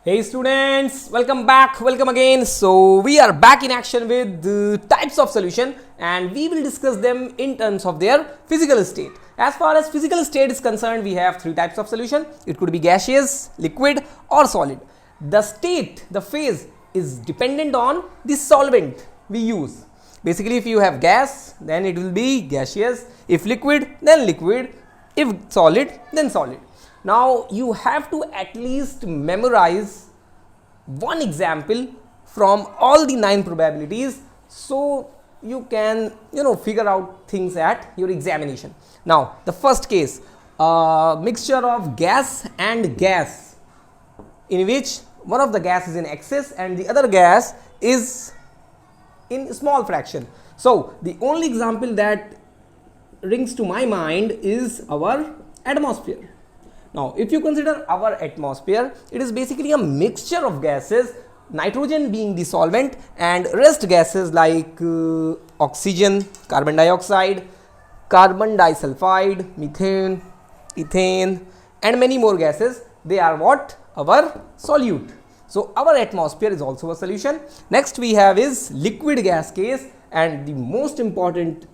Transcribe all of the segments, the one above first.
Hey students, welcome back, welcome again. So we are back in action with the types of solution and we will discuss them in terms of their physical state. As far as physical state is concerned, we have three types of solution. It could be gaseous, liquid or solid. The state, the phase is dependent on the solvent we use. Basically, if you have gas, then it will be gaseous. If liquid, then liquid. If solid, then solid. Now you have to at least memorize one example from all the 9 probabilities, so you can figure out things at your examination. Now the first case, mixture of gas and gas, in which one of the gas is in excess and the other gas is in small fraction. So the only example that rings to my mind is our atmosphere. Now, if you consider our atmosphere, it is basically a mixture of gases, nitrogen being the solvent and rest gases like oxygen, carbon dioxide, carbon disulfide, methane, ethane and many more gases. They are what? Our solute. So, our atmosphere is also a solution. Next we have is liquid gas case, and the most important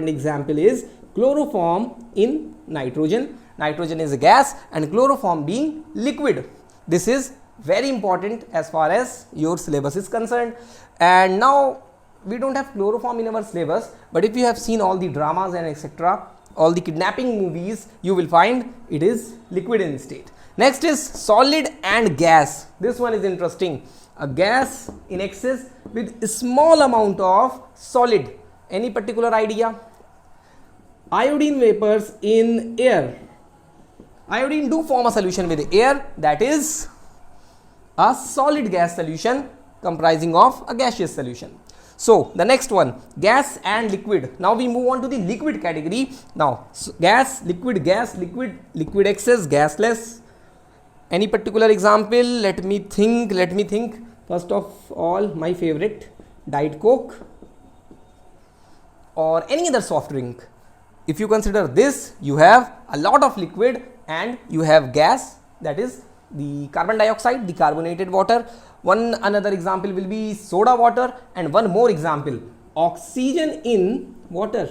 example is chloroform in nitrogen. Nitrogen is a gas and chloroform being liquid. This is very important as far as your syllabus is concerned. And now we don't have chloroform in our syllabus, but if you have seen all the dramas and etc., all the kidnapping movies, you will find it is liquid in state. Next is solid and gas. This one is interesting. A gas in excess with a small amount of solid. Any particular idea? Iodine vapors in air. Iodine do form a solution with air, that is a solid gas solution comprising of a gaseous solution. So the next one, gas and liquid. Now we move on to the liquid category. Now gas, liquid, liquid excess, gasless. Any particular example? Let me think. First of all, my favorite, Diet Coke or any other soft drink. If you consider this, you have a lot of liquid and you have gas, that is the carbon dioxide, the carbonated water. Another example will be soda water, and one more example, oxygen in water.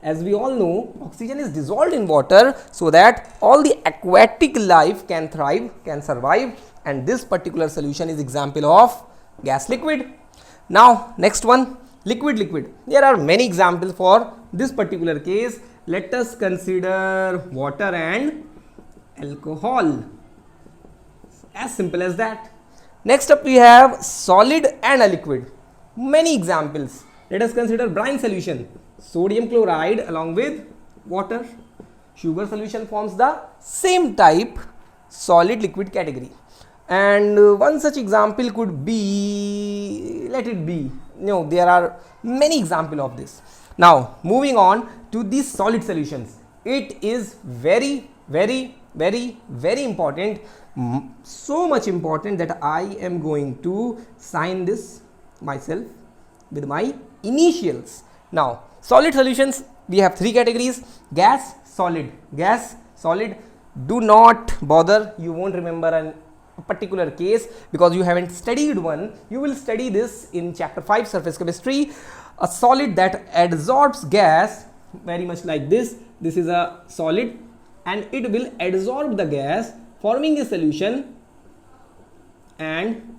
As we all know, oxygen is dissolved in water so that all the aquatic life can thrive, can survive, and this particular solution is example of gas liquid. Now next one, liquid. There are many examples for this particular case. Let us consider water and alcohol. As simple as that. Next up we have solid and a liquid. Many examples. Let us consider brine solution. Sodium chloride along with water. Sugar solution forms the same type solid liquid category. And one such example could be, let it be. There are many examples of this. Now moving on to the solid solutions. It is very important, so much important that I am going to sign this myself with my initials. Now solid solutions, we have three categories: gas, solid. Do not bother, you won't remember a particular case because you haven't studied one. You will study this in chapter 5, surface chemistry. A solid that adsorbs gas, very much like this. This is a solid and it will adsorb the gas, forming a solution, and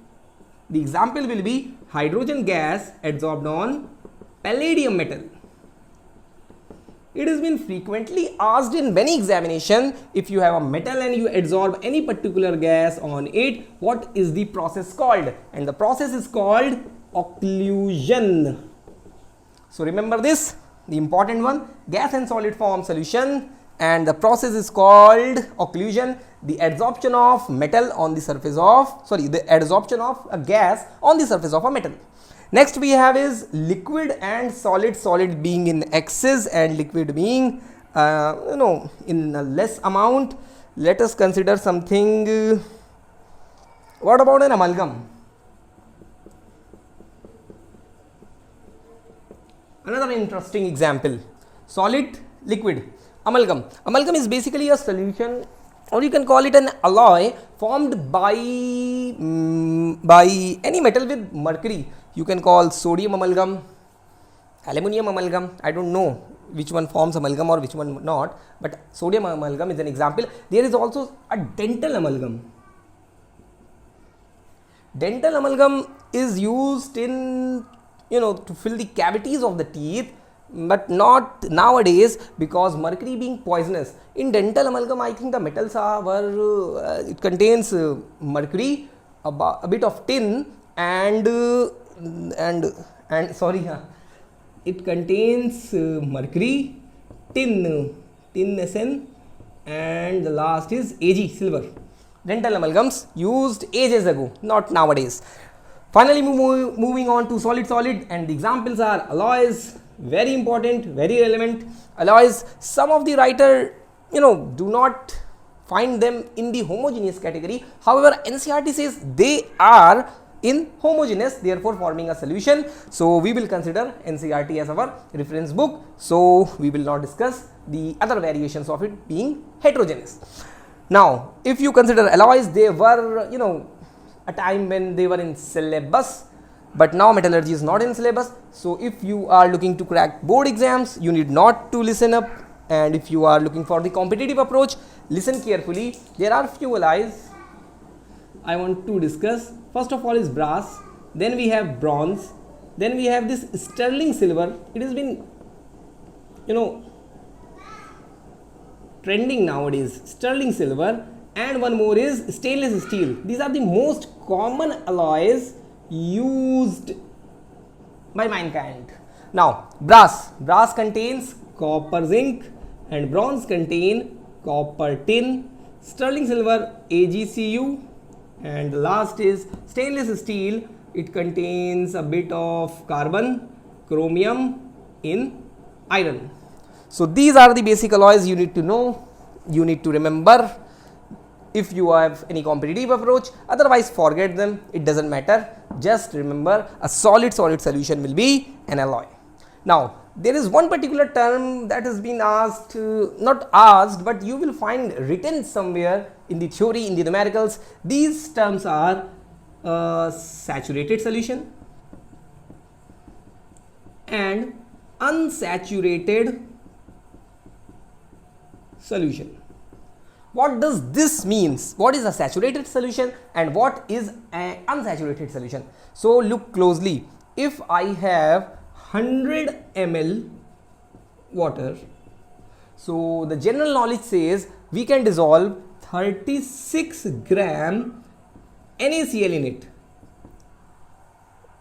the example will be hydrogen gas adsorbed on palladium metal. It has been frequently asked in many examination, if you have a metal and you adsorb any particular gas on it, what is the process called? And the process is called occlusion. So remember this, the important one, gas and solid form solution and the process is called occlusion, the adsorption of metal on the surface of, the adsorption of a gas on the surface of a metal. Next we have is liquid and solid being in excess and liquid being in a less amount. Let us consider something. What about an amalgam? Another interesting example, solid, liquid, amalgam. Amalgam is basically a solution or you can call it an alloy formed by by any metal with mercury. You can call sodium amalgam, aluminum amalgam. I don't know which one forms amalgam or which one not, but sodium amalgam is an example. There is also a dental amalgam. Dental amalgam is used in, to fill the cavities of the teeth, but not nowadays because mercury being poisonous. In dental amalgam, I think the metals it contains mercury, a bit of tin, and sorry, it contains mercury, tin SN, and the last is Ag, silver. Dental amalgams used ages ago, not nowadays. Finally, moving on to solid, and the examples are alloys. Very important, very relevant. Alloys, some of the writer, do not find them in the homogeneous category. However, NCERT says they are in homogeneous, therefore forming a solution. So we will consider NCERT as our reference book. So we will not discuss the other variations of it being heterogeneous. Now, if you consider alloys, they were, a time when they were in syllabus, but now metallurgy is not in syllabus. So if you are looking to crack board exams, you need not to listen up, and if you are looking for the competitive approach, listen carefully. There are few alloys I want to discuss. First of all is brass, then we have bronze, then we have this sterling silver. It has been, trending nowadays, sterling silver, and one more is stainless steel. These are the most common alloys used by mankind. Now, brass contains copper zinc, and bronze contain copper tin, sterling silver AgCu, and the last is stainless steel. It contains a bit of carbon, chromium in iron. So these are the basic alloys you need to know, you need to remember if you have any competitive approach. Otherwise forget them, it doesn't matter. Just remember, a solid solution will be an alloy. Now, there is one particular term that has been asked, not asked, but you will find written somewhere in the theory, in the numericals. These terms are saturated solution and unsaturated solution. What does this means? What is a saturated solution and what is an unsaturated solution? So look closely. If I have 100 ml water, so the general knowledge says we can dissolve 36 gram NaCl in it.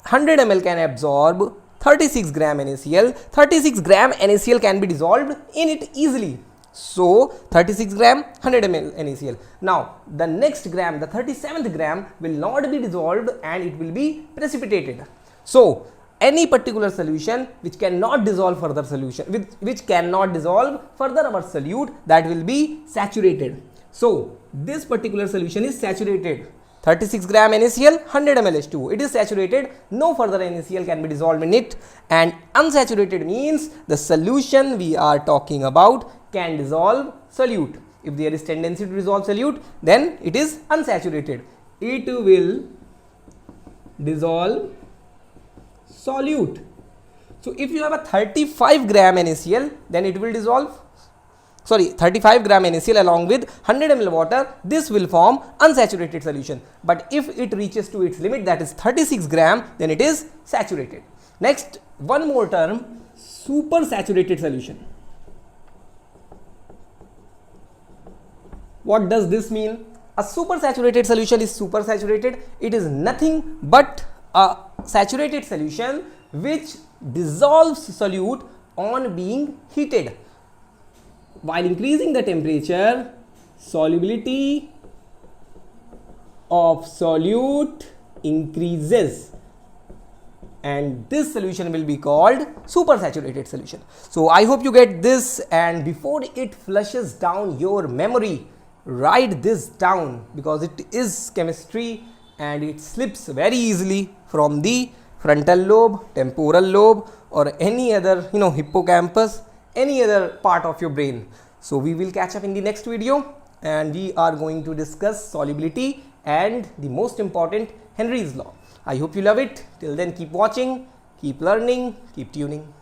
100 ml can absorb 36 gram NaCl. 36 gram NaCl can be dissolved in it easily. So 36 gram, 100 ml NaCl. Now the next gram, the 37th gram will not be dissolved and it will be precipitated. So any particular solution which cannot dissolve further solution, which cannot dissolve further our solute, that will be saturated. So this particular solution is saturated. 36 gram NaCl, 100 ml H2O. It is saturated, no further NaCl can be dissolved in it. And unsaturated means the solution we are talking about can dissolve solute. If there is tendency to dissolve solute, then it is unsaturated. It will dissolve solute. So if you have a 35 gram NaCl, then it will dissolve, 35 gram NaCl along with 100 ml water, this will form unsaturated solution. But if it reaches to its limit, that is 36 gram, then it is saturated. Next, one more term, supersaturated solution. What does this mean? A supersaturated solution is supersaturated. It is nothing but a saturated solution which dissolves solute on being heated. While increasing the temperature, solubility of solute increases, and this solution will be called supersaturated solution. So I hope you get this, and before it flushes down your memory, write this down, because it is chemistry and it slips very easily from the frontal lobe, temporal lobe, or any other, hippocampus, any other part of your brain. So we will catch up in the next video. and we are going to discuss solubility and the most important, Henry's law. I hope you love it. Till then, keep watching, keep learning, keep tuning.